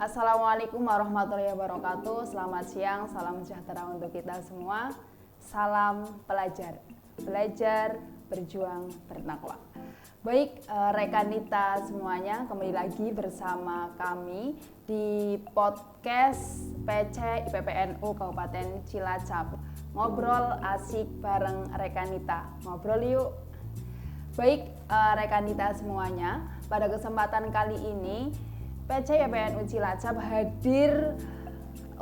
Assalamualaikum warahmatullahi wabarakatuh. Selamat siang, salam sejahtera untuk kita semua. Salam pelajar, belajar, berjuang, bertakwa. Baik, rekanita semuanya, kembali lagi bersama kami di podcast PC IPPNU Kabupaten Cilacap. Ngobrol asik bareng rekanita. Ngobrol yuk. Baik, rekanita semuanya, pada kesempatan kali ini PC IPPNU Cilacap hadir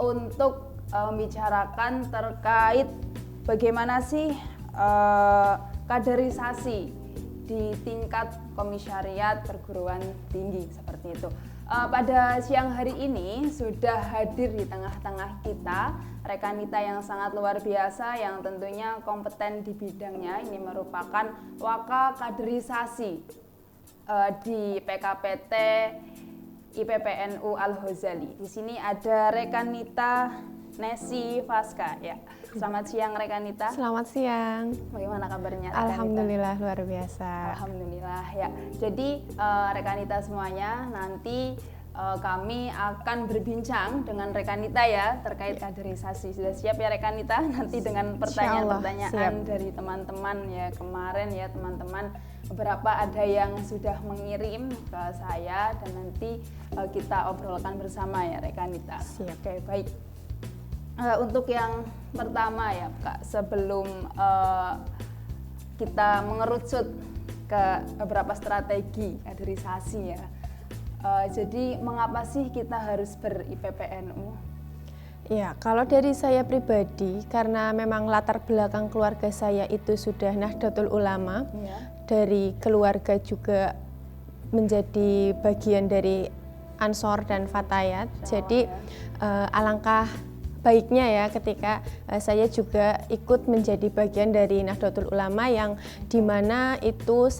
untuk membicarakan terkait bagaimana sih kaderisasi di tingkat komisariat perguruan tinggi seperti itu. Pada siang hari ini sudah hadir di tengah-tengah kita rekanita yang sangat luar biasa yang tentunya kompeten di bidangnya. Ini merupakan Waka Kaderisasi di PKPT IPPNU Al-Ghazali. Di sini ada rekanita Nesi Faska ya. Selamat siang rekanita. Selamat siang. Bagaimana kabarnya rekanita? Alhamdulillah luar biasa. Alhamdulillah ya. Jadi rekanita semuanya nanti kami akan berbincang dengan rekanita ya terkait kaderisasi. Sudah siap ya rekanita? Nanti dengan pertanyaan-pertanyaan dari teman-teman ya kemarin ya teman-teman. Beberapa ada yang sudah mengirim ke saya dan nanti kita obrolkan bersama ya rekanita. Siap. Oke, baik. Untuk yang pertama ya Kak, sebelum kita mengerucut ke beberapa strategi kaderisasi ya. Jadi mengapa sih kita harus ber-IPPNU? Ya, kalau dari saya pribadi, karena memang latar belakang keluarga saya itu sudah Nahdlatul Ulama, Ya. dari keluarga juga menjadi bagian dari Ansor dan Fatayat. Jadi alangkah baiknya ya ketika saya juga ikut menjadi bagian dari Nahdlatul Ulama yang dimana itu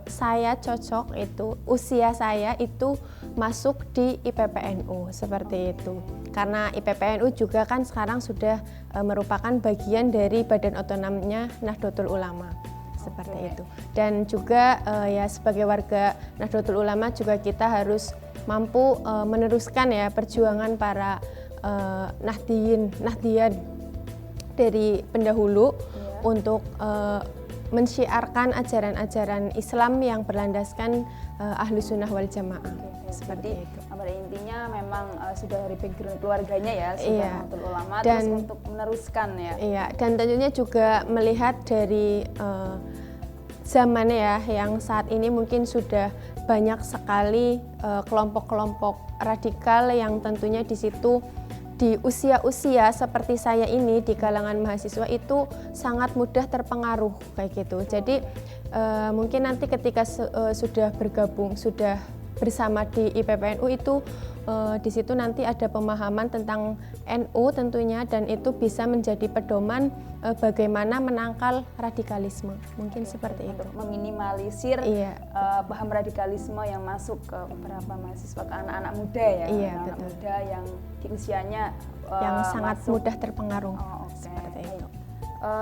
saya cocok itu usia saya itu masuk di IPPNU seperti itu. Karena IPPNU juga kan sekarang sudah merupakan bagian dari Badan Otonomnya Nahdlatul Ulama. Seperti itu. Dan juga ya sebagai warga Nahdlatul Ulama juga kita harus mampu meneruskan ya perjuangan para Nahdliyin dari pendahulu untuk mensyiarkan ajaran-ajaran Islam yang berlandaskan Ahlus Sunnah wal Jamaah. Seperti itu. Pada intinya memang sudah dari background keluarganya ya sudah Nahdlatul Ulama dan, terus untuk meneruskan ya. Iya, dan tentunya juga melihat dari zaman ya yang saat ini mungkin sudah banyak sekali kelompok-kelompok radikal yang tentunya di situ di usia-usia seperti saya ini di kalangan mahasiswa itu sangat mudah terpengaruh kayak gitu. Jadi mungkin nanti ketika sudah bergabung, sudah bersama di IPPNU itu di situ nanti ada pemahaman tentang NU tentunya dan itu bisa menjadi pedoman bagaimana menangkal radikalisme. Mungkin seperti itu. Meminimalisir paham radikalisme yang masuk ke beberapa mahasiswa, ke anak-anak muda ya. Anak muda yang di usianya yang sangat mudah terpengaruh. Seperti itu.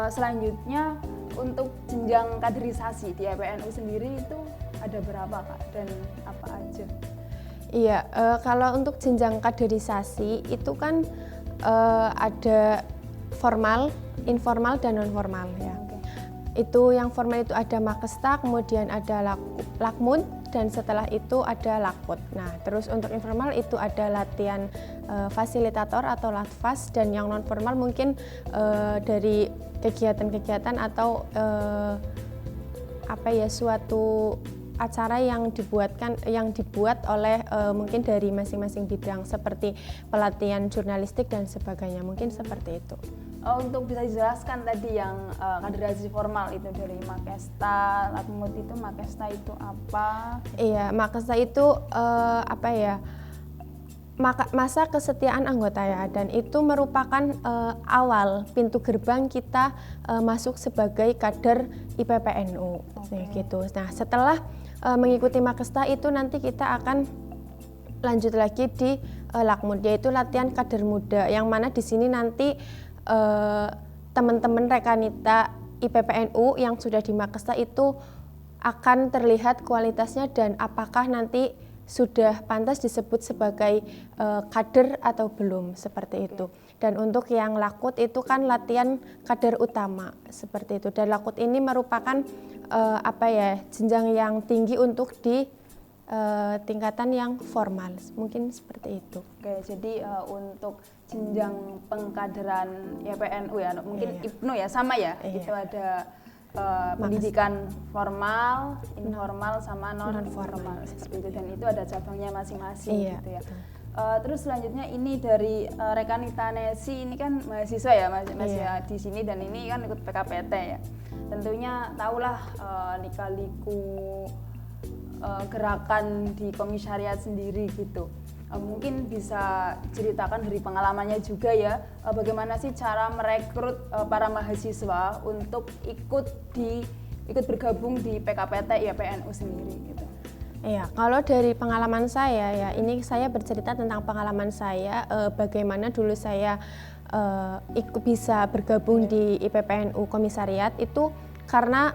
Selanjutnya untuk jenjang kaderisasi di IPPNU sendiri itu ada berapa Kak dan apa aja? Iya, kalau untuk jenjang kaderisasi itu kan ada formal, informal dan non formal ya. Itu yang formal itu ada Makesta, kemudian ada Lakmun dan setelah itu ada Lakput. Nah, terus untuk informal itu ada latihan fasilitator atau latfas dan yang non formal mungkin dari kegiatan-kegiatan atau suatu acara yang dibuat oleh mungkin dari masing-masing bidang seperti pelatihan jurnalistik dan sebagainya, mungkin seperti itu. Untuk bisa dijelaskan tadi yang kaderisasi formal itu dari Makesta, Lakmut itu Makesta itu apa? Iya, Makesta itu masa kesetiaan anggota ya, dan itu merupakan awal pintu gerbang kita masuk sebagai kader IPPNU gitu. Nah, setelah mengikuti Makesta itu nanti kita akan lanjut lagi di Lakmut, yaitu latihan kader muda, yang mana di sini nanti teman-teman rekanita IPPNU yang sudah di Makesta itu akan terlihat kualitasnya dan apakah nanti sudah pantas disebut sebagai kader atau belum, seperti itu. Dan untuk yang lakut itu kan latihan kader utama, seperti itu. Dan lakut ini merupakan jenjang yang tinggi untuk di tingkatan yang formal, mungkin seperti itu. Oke, jadi untuk jenjang pengkaderan YPNU ya, mungkin IPNU ya sama ya, itu ada pendidikan formal, informal, sama non formal seperti itu, dan itu ada cabangnya masing-masing gitu ya. Terus selanjutnya ini dari Rekanita Nesi, ini kan mahasiswa ya, mahasiswa di sini, dan ini kan ikut PKPT ya. Tentunya tahulah lika-liku gerakan di komisariat sendiri gitu. Mungkin bisa ceritakan dari pengalamannya juga ya, bagaimana sih cara merekrut para mahasiswa untuk ikut bergabung di PKPT YPNU sendiri gitu. Iya, kalau dari pengalaman saya ya, ini saya bercerita tentang pengalaman saya, bagaimana dulu saya bisa bergabung di IPPNU komisariat itu. Karena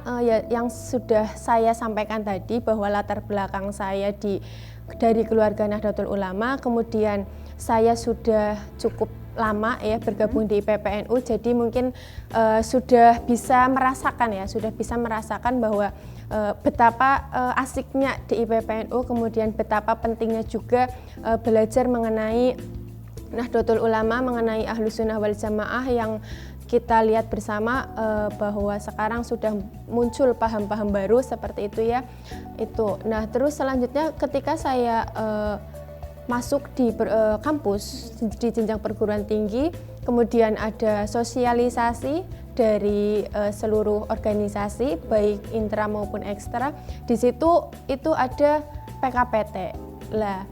yang sudah saya sampaikan tadi, bahwa latar belakang saya dari keluarga Nahdlatul Ulama, kemudian saya sudah cukup lama ya bergabung di IPPNU, jadi mungkin sudah bisa merasakan bahwa betapa asiknya di IPPNU, kemudian betapa pentingnya juga belajar mengenai Nahdlatul Ulama, mengenai Ahlus Sunnah wal Jamaah, yang kita lihat bersama bahwa sekarang sudah muncul paham-paham baru seperti itu ya. Nah, terus selanjutnya ketika saya masuk di kampus di jenjang perguruan tinggi, kemudian ada sosialisasi dari seluruh organisasi baik intra maupun ekstra. Di situ itu ada PKPT. Lah,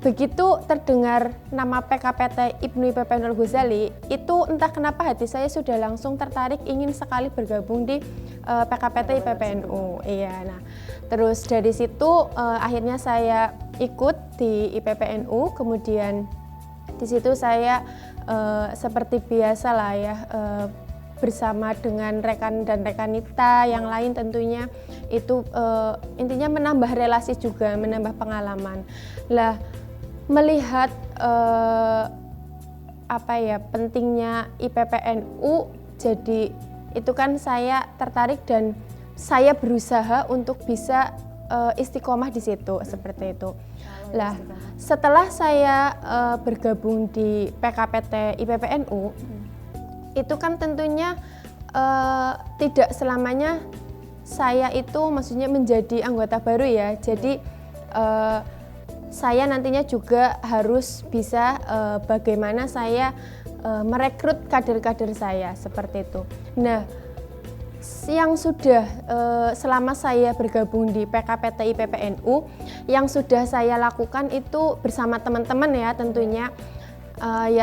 begitu terdengar nama PKPT Ibnu IPPNU Al-Ghazali, itu entah kenapa hati saya sudah langsung tertarik, ingin sekali bergabung di PKPT IPPNU. Iya, nah terus dari situ akhirnya saya ikut di IPPNU, kemudian di situ saya seperti biasa lah ya, bersama dengan rekan dan rekanita yang lain tentunya, itu intinya menambah relasi juga, menambah pengalaman. Lah, melihat pentingnya IPPNU, jadi itu kan saya tertarik dan saya berusaha untuk bisa istiqomah di situ, seperti itu. Lah, setelah saya bergabung di PKPT IPPNU, itu kan tentunya tidak selamanya saya itu maksudnya menjadi anggota baru ya. Jadi saya nantinya juga harus bisa bagaimana saya merekrut kader-kader saya, seperti itu. Nah, yang sudah selama saya bergabung di PKPT IPPNU, yang sudah saya lakukan itu bersama teman-teman ya tentunya.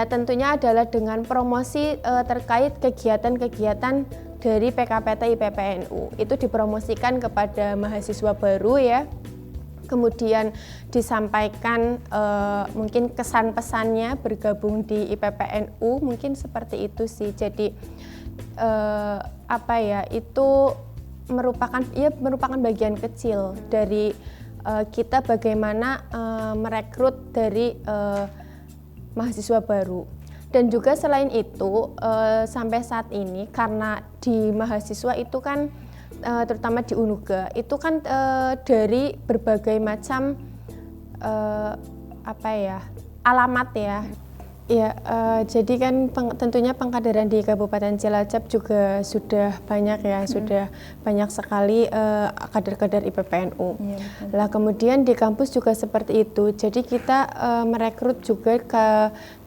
Tentunya adalah dengan promosi terkait kegiatan-kegiatan dari PKPT IPPNU. Itu dipromosikan kepada mahasiswa baru ya. Kemudian disampaikan mungkin kesan pesannya bergabung di IPPNU, mungkin seperti itu sih. Jadi itu merupakan bagian kecil dari kita bagaimana merekrut dari mahasiswa baru. Dan juga selain itu sampai saat ini, karena di mahasiswa itu kan terutama di UNUGA itu kan dari berbagai macam alamat ya. Jadi kan tentunya pengkaderan di Kabupaten Cilacap juga sudah banyak ya, sudah banyak sekali kader-kader IPPNU. Lah kemudian di kampus juga seperti itu. Jadi kita merekrut juga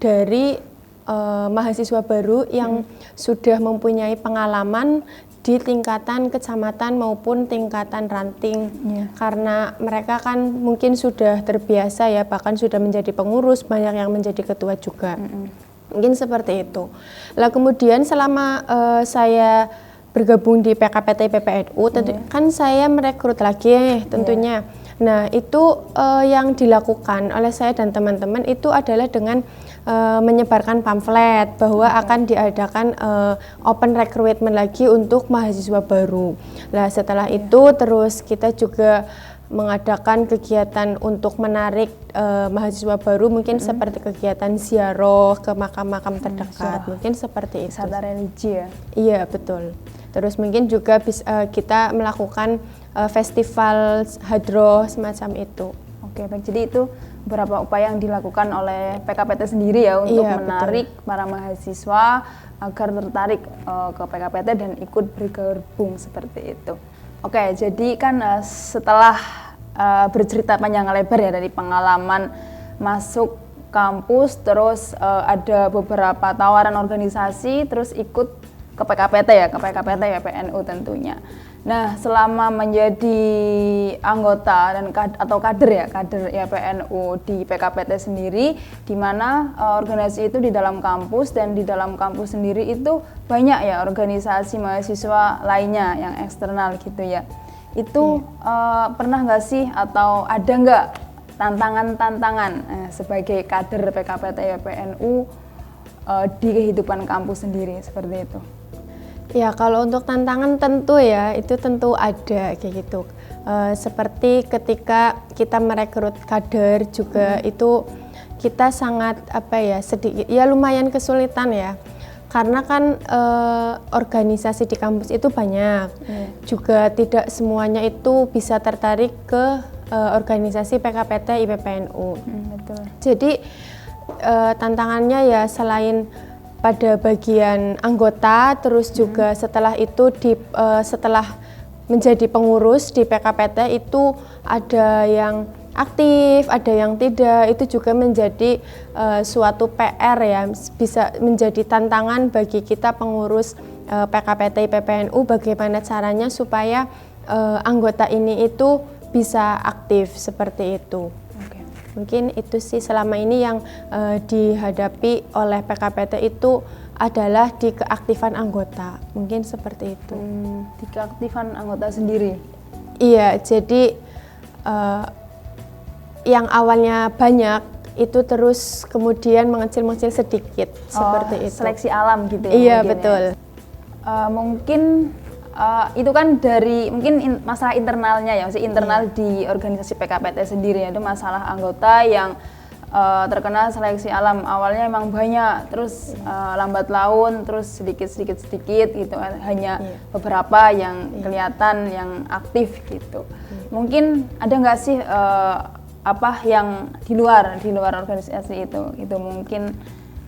dari mahasiswa baru yang sudah mempunyai pengalaman di tingkatan kecamatan maupun tingkatan ranting, karena mereka kan mungkin sudah terbiasa ya, bahkan sudah menjadi pengurus, banyak yang menjadi ketua juga. Mungkin seperti itu. Lah kemudian selama saya bergabung di PKPT IPPNU, kan saya merekrut lagi tentunya. Nah itu yang dilakukan oleh saya dan teman-teman itu adalah dengan menyebarkan pamflet bahwa akan diadakan open recruitment lagi untuk mahasiswa baru. Lah setelah itu terus kita juga mengadakan kegiatan untuk menarik mahasiswa baru, mungkin seperti kegiatan ziarah ke makam-makam terdekat, mungkin seperti itu. Wisata religi ya? Iya, betul. Terus mungkin juga kita melakukan festival hadroh semacam itu. Oke, baik. Jadi itu beberapa upaya yang dilakukan oleh PKPT sendiri ya untuk menarik para mahasiswa agar tertarik ke PKPT dan ikut bergabung seperti itu. Oke, jadi kan setelah bercerita panjang lebar ya dari pengalaman masuk kampus, terus ada beberapa tawaran organisasi, terus ikut ke PKPT ya, ke PKPT YPNU tentunya. Nah, selama menjadi anggota dan atau kader YPNU di PKPT sendiri, di mana organisasi itu di dalam kampus, dan di dalam kampus sendiri itu banyak ya organisasi mahasiswa lainnya yang eksternal gitu ya. Itu pernah nggak sih atau ada nggak tantangan-tantangan sebagai kader PKPT YPNU di kehidupan kampus sendiri seperti itu? Ya, kalau untuk tantangan tentu ya, itu tentu ada kayak gitu. Seperti ketika kita merekrut kader juga itu kita sangat sedikit ya lumayan kesulitan ya. Karena kan organisasi di kampus itu banyak. Juga tidak semuanya itu bisa tertarik ke organisasi PKPT IPPNU. Betul. Jadi tantangannya ya selain pada bagian anggota, terus juga setelah itu setelah menjadi pengurus di PKPT itu ada yang aktif, ada yang tidak. Itu juga menjadi suatu PR ya, bisa menjadi tantangan bagi kita pengurus PKPT IPPNU, bagaimana caranya supaya anggota ini itu bisa aktif seperti itu. Mungkin itu sih selama ini yang dihadapi oleh PKPT itu adalah di keaktifan anggota, mungkin seperti itu. Di keaktifan anggota sendiri? Iya, jadi yang awalnya banyak itu terus kemudian mengecil-mengecil sedikit, seperti itu. Seleksi alam gitu ya? Iya, betul. Mungkin itu kan dari mungkin masalah internalnya ya, maksudnya internal di organisasi PKPT sendiri ya, itu masalah anggota yang terkena seleksi alam. Awalnya emang banyak, terus lambat laun, terus sedikit gitu, hanya beberapa yang kelihatan yang aktif gitu. Mungkin ada nggak sih yang di luar organisasi itu mungkin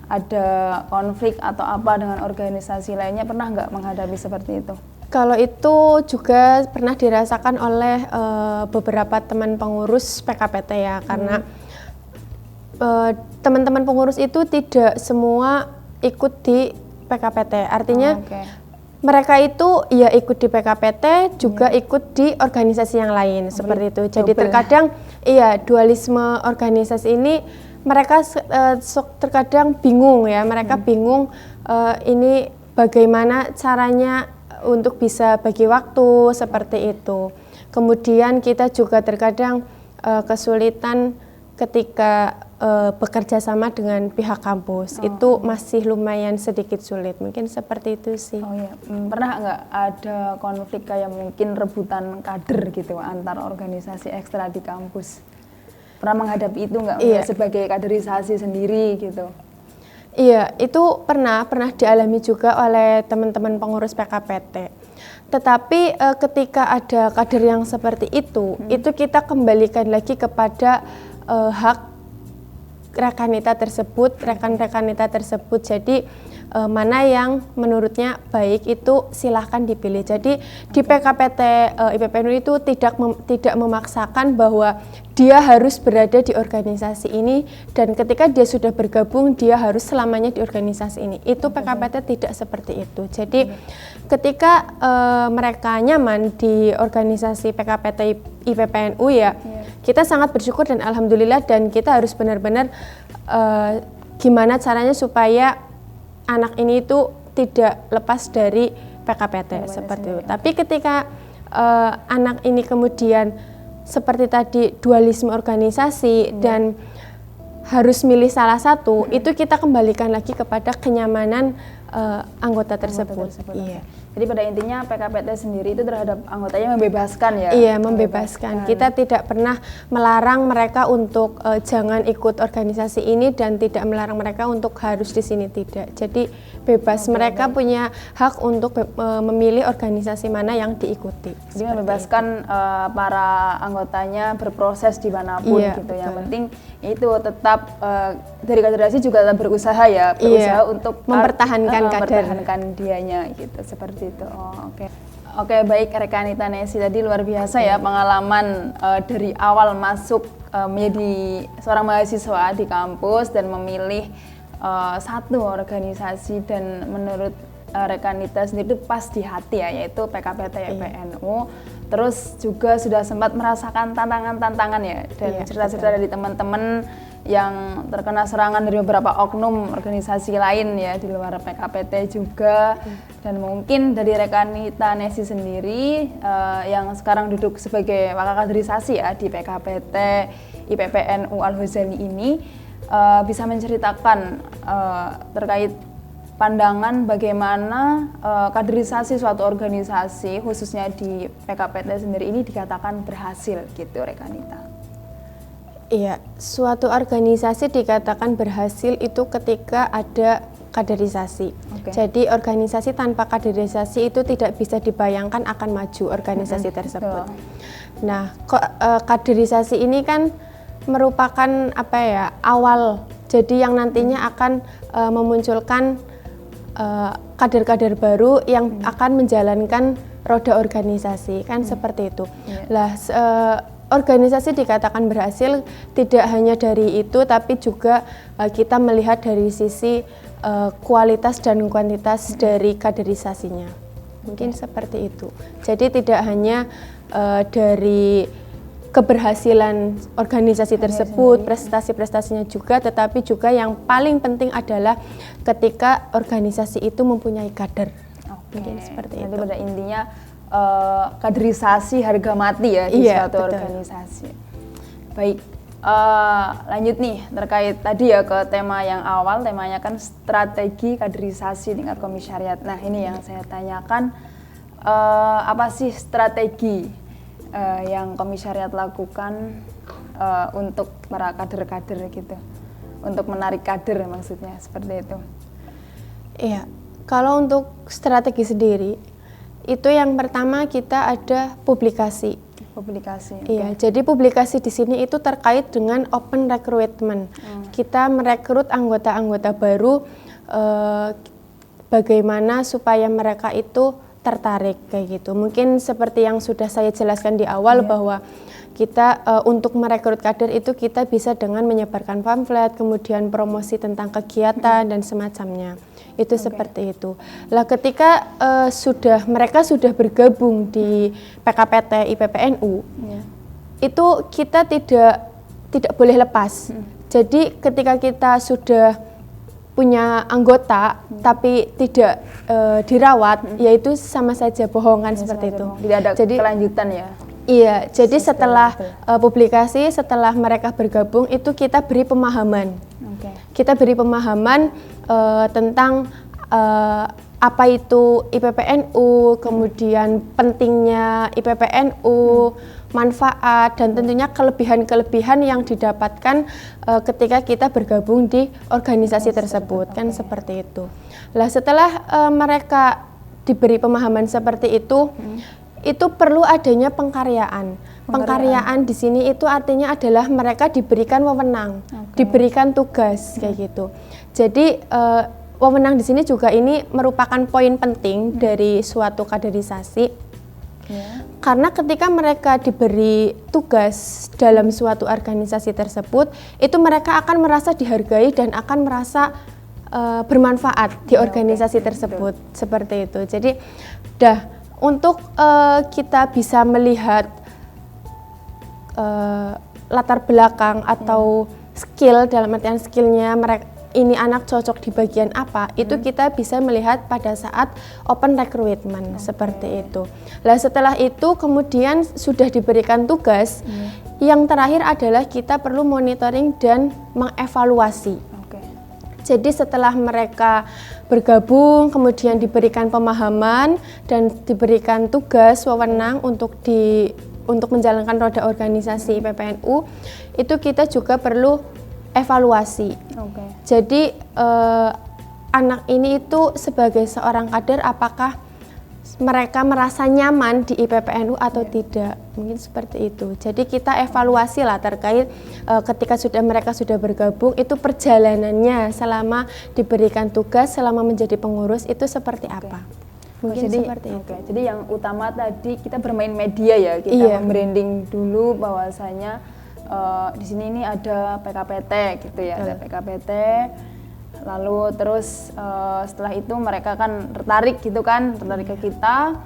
ada konflik atau apa dengan organisasi lainnya, pernah nggak menghadapi seperti itu? Kalau itu juga pernah dirasakan oleh beberapa teman pengurus PKPT ya, karena teman-teman pengurus itu tidak semua ikut di PKPT. Artinya mereka itu ya ikut di PKPT, juga ikut di organisasi yang lain, seperti itu. Jadi terkadang dualisme organisasi ini mereka terkadang bingung ya, mereka bingung ini bagaimana caranya untuk bisa bagi waktu seperti itu. Kemudian kita juga terkadang kesulitan ketika bekerja sama dengan pihak kampus. Itu masih lumayan sedikit sulit, mungkin seperti itu sih. Pernah nggak ada konflik kayak mungkin rebutan kader gitu antar organisasi ekstra di kampus? Pernah menghadapi itu nggak sebagai kaderisasi sendiri gitu? Iya, itu pernah dialami juga oleh teman-teman pengurus PKPT. Tetapi ketika ada kader yang seperti itu kita kembalikan lagi kepada hak rekanita tersebut, rekan-rekanita tersebut. Jadi mana yang menurutnya baik itu silahkan dipilih. Jadi di PKPT IPPNU itu tidak memaksakan bahwa dia harus berada di organisasi ini, dan ketika dia sudah bergabung dia harus selamanya di organisasi ini. Itu PKPT tidak seperti itu. Jadi ketika mereka nyaman di organisasi PKPT IPPNU ya, kita sangat bersyukur dan alhamdulillah, dan kita harus benar-benar gimana caranya supaya anak ini itu tidak lepas dari PKPT seperti itu. Tapi ketika anak ini kemudian seperti tadi dualisme organisasi dan harus milih salah satu, itu kita kembalikan lagi kepada kenyamanan anggota tersebut. Iya. Jadi pada intinya PKPT sendiri itu terhadap anggotanya membebaskan ya? Iya, membebaskan. Kita tidak pernah melarang mereka untuk jangan ikut organisasi ini dan tidak melarang mereka untuk harus di sini, tidak. Jadi bebas, mereka punya hak untuk memilih organisasi mana yang diikuti. Jadi membebaskan para anggotanya berproses dimanapun Iya, gitu. betul. Yang penting itu tetap dari kaderisasi juga tetap berusaha ya, berusaha untuk mempertahankan kader. mempertahankan dianya gitu, seperti itu. Oh, oke. Oke, baik Rekanita Nesi, tadi luar biasa ya pengalaman dari awal masuk menjadi seorang mahasiswa di kampus dan memilih satu organisasi, dan menurut Rekanita sendiri itu pas di hati ya, yaitu PKPT IPNU. Terus juga sudah sempat merasakan tantangan-tantangan ya, dan cerita-cerita dari teman-teman yang terkena serangan dari beberapa oknum organisasi lain ya di luar PKPT juga. Dan mungkin dari Rekanita Nesi sendiri yang sekarang duduk sebagai wakil kaderisasi ya di PKPT IPPNU Al-Ghazali ini bisa menceritakan terkait pandangan bagaimana kaderisasi suatu organisasi khususnya di PKPT sendiri ini dikatakan berhasil gitu, Rekanita. Iya, suatu organisasi dikatakan berhasil itu ketika ada kaderisasi. Jadi organisasi tanpa kaderisasi itu tidak bisa dibayangkan akan maju organisasi tersebut. Nah, kaderisasi ini kan merupakan apa ya, awal. Jadi yang nantinya akan memunculkan kader-kader baru yang akan menjalankan roda organisasi, kan seperti itu. Lah, organisasi dikatakan berhasil tidak hanya dari itu, tapi juga kita melihat dari sisi kualitas dan kuantitas dari kaderisasinya. Mungkin seperti itu. Jadi tidak hanya dari keberhasilan organisasi tersebut, prestasi-prestasinya juga, tetapi juga yang paling penting adalah ketika organisasi itu mempunyai kader. Mungkin seperti itu. Pada intinya kaderisasi harga mati ya di suatu organisasi. Baik, lanjut nih terkait tadi ya ke tema yang awal, temanya kan strategi kaderisasi tingkat komisariat. Nah ini yang saya tanyakan, apa sih strategi yang komisariat lakukan untuk para kader-kader gitu, untuk menarik kader maksudnya, seperti itu. Iya, kalau untuk strategi sendiri, itu yang pertama kita ada publikasi. Iya, jadi publikasi di sini itu terkait dengan open recruitment. Kita merekrut anggota-anggota baru, bagaimana supaya mereka itu tertarik kayak gitu. Mungkin seperti yang sudah saya jelaskan di awal bahwa kita untuk merekrut kader itu kita bisa dengan menyebarkan pamflet, kemudian promosi tentang kegiatan dan semacamnya. Itu seperti itu. Lah ketika mereka sudah bergabung di PKPT IPPNU, itu kita tidak boleh lepas. Jadi ketika kita sudah punya anggota tapi tidak dirawat, yaitu sama saja bohongan seperti itu. Tidak ada kelanjutan ya. Iya, jadi setelah publikasi, setelah mereka bergabung itu kita beri pemahaman. Kita beri pemahaman tentang apa itu IPPNU, kemudian pentingnya IPPNU, manfaat, dan tentunya kelebihan-kelebihan yang didapatkan ketika kita bergabung di organisasi tersebut, kan seperti itu. Lah setelah mereka diberi pemahaman seperti itu perlu adanya pengkaryaan. Pengkaryaan di sini itu artinya adalah mereka diberikan wewenang, diberikan tugas kayak gitu. Jadi wewenang di sini juga ini merupakan poin penting dari suatu kaderisasi. Karena ketika mereka diberi tugas dalam suatu organisasi tersebut, itu mereka akan merasa dihargai dan akan merasa bermanfaat di organisasi tersebut. Seperti itu. Jadi untuk kita bisa melihat latar belakang atau skill, dalam artian skillnya mereka ini anak cocok di bagian apa, itu kita bisa melihat pada saat open recruitment seperti itu. Lah setelah itu kemudian sudah diberikan tugas, yang terakhir adalah kita perlu monitoring dan mengevaluasi. Jadi setelah mereka bergabung, kemudian diberikan pemahaman dan diberikan tugas wewenang untuk menjalankan roda organisasi IPPNU, itu kita juga perlu evaluasi. Jadi anak ini itu sebagai seorang kader, apakah mereka merasa nyaman di IPPNU atau tidak, mungkin seperti itu. Jadi kita evaluasi lah terkait ketika mereka sudah bergabung, itu perjalanannya selama diberikan tugas, selama menjadi pengurus itu seperti apa. Mungkin seperti itu. Jadi yang utama tadi kita bermain media ya, kita membranding dulu bahwasanya di sini ini ada PKPT gitu ya, ada PKPT. Lalu terus setelah itu mereka kan tertarik gitu kan, tertarik ke kita,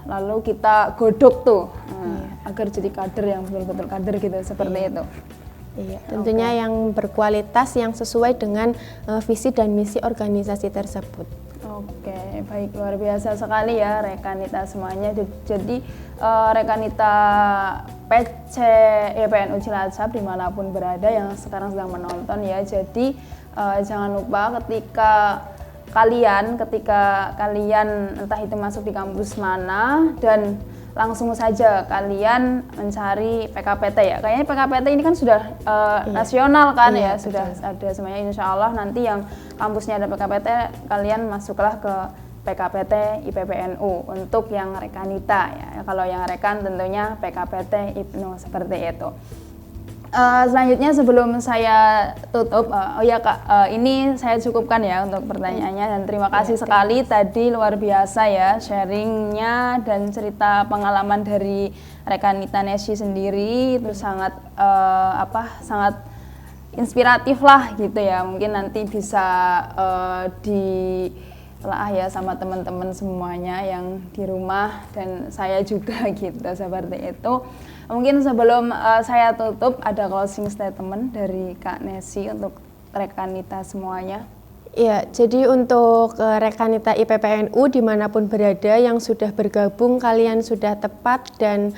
lalu kita godok tuh agar jadi kader yang betul-betul kader gitu, seperti itu. Iya, tentunya yang berkualitas, yang sesuai dengan visi dan misi organisasi tersebut. Oke, baik, luar biasa sekali ya rekanita semuanya. Jadi rekanita PC IPPNU Cilacap dimanapun berada yang sekarang sedang menonton ya, jadi jangan lupa ketika kalian entah itu masuk di kampus mana, dan langsung saja kalian mencari PKPT ya. Kayaknya PKPT ini kan sudah nasional kan ya, sudah ada semuanya. Insya Allah nanti yang kampusnya ada PKPT, kalian masuklah ke PKPT IPPNU untuk yang rekanita ya. Kalau yang rekan tentunya PKPT IPNU, seperti itu. Selanjutnya sebelum saya tutup, Kak, ini saya cukupkan ya untuk pertanyaannya, dan terima kasih sekali tadi, luar biasa ya sharingnya dan cerita pengalaman dari rekanita Nesi sendiri, itu sangat sangat inspiratif lah gitu ya. Mungkin nanti bisa ditelaah ya sama teman-teman semuanya yang di rumah dan saya juga gitu, seperti itu. Mungkin sebelum saya tutup, ada closing statement dari Kak Nesi untuk rekanita semuanya. Ya, jadi untuk rekanita IPPNU dimanapun berada yang sudah bergabung, kalian sudah tepat, dan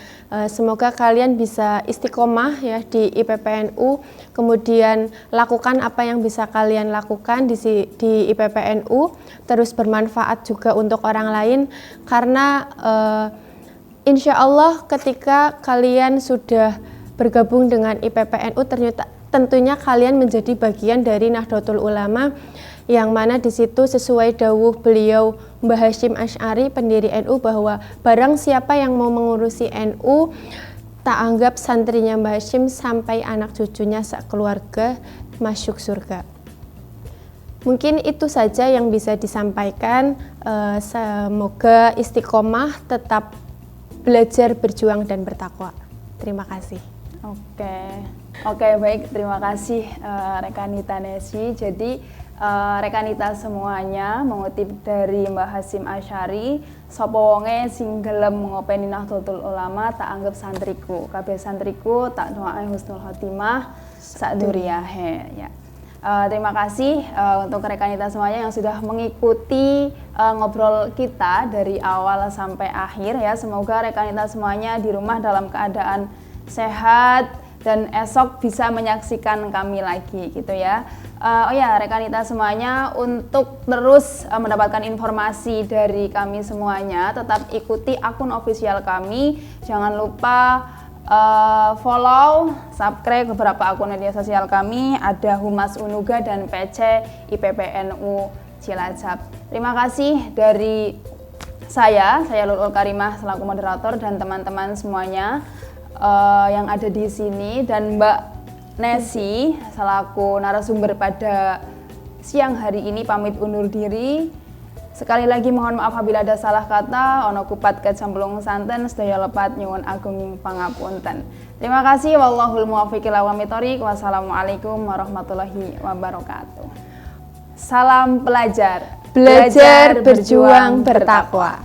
semoga kalian bisa istiqomah ya di IPPNU, kemudian lakukan apa yang bisa kalian lakukan di IPPNU, terus bermanfaat juga untuk orang lain, karena insya Allah ketika kalian sudah bergabung dengan IPPNU, tentunya kalian menjadi bagian dari Nahdlatul Ulama, yang mana di situ sesuai dawuh beliau Mbah Hasyim Asy'ari, pendiri NU, bahwa barang siapa yang mau mengurusi NU, tak anggap santrinya Mbah Hasyim sampai anak cucunya sekeluarga masuk surga. Mungkin itu saja yang bisa disampaikan. Semoga istiqomah, tetap belajar, berjuang, dan bertakwa. Terima kasih. Oke, baik, terima kasih rekanita Nesi. Jadi rekanita semuanya mengutip dari Mbah Hasyim Asy'ari, sapa wonge sing gelem ngopeni Nahdlatul Ulama tak anggap santriku, kabeh santriku tak doae husnul khotimah sak duriyahe ya. Terima kasih untuk rekanita semuanya yang sudah mengikuti ngobrol kita dari awal sampai akhir ya. Semoga rekanita semuanya di rumah dalam keadaan sehat dan esok bisa menyaksikan kami lagi gitu ya. Rekanita semuanya, untuk terus mendapatkan informasi dari kami semuanya, tetap ikuti akun official kami. Jangan lupa follow, subscribe beberapa akun media sosial kami, ada Humas Unuga dan PC IPPNU Cilacap. Terima kasih dari saya Lulul Karimah selaku moderator, dan teman-teman semuanya yang ada di sini, dan Mbak Nesi selaku narasumber pada siang hari ini pamit undur diri. Sekali lagi mohon maaf apabila ada salah kata, ono kupat kecemplung santen, sedaya lepat nyuwun agung pangapunten. Terima kasih, wallahul muwaffiq ila aqwamit thoriq. Wassalamualaikum warahmatullahi wabarakatuh. Salam pelajar, belajar, berjuang, bertakwa.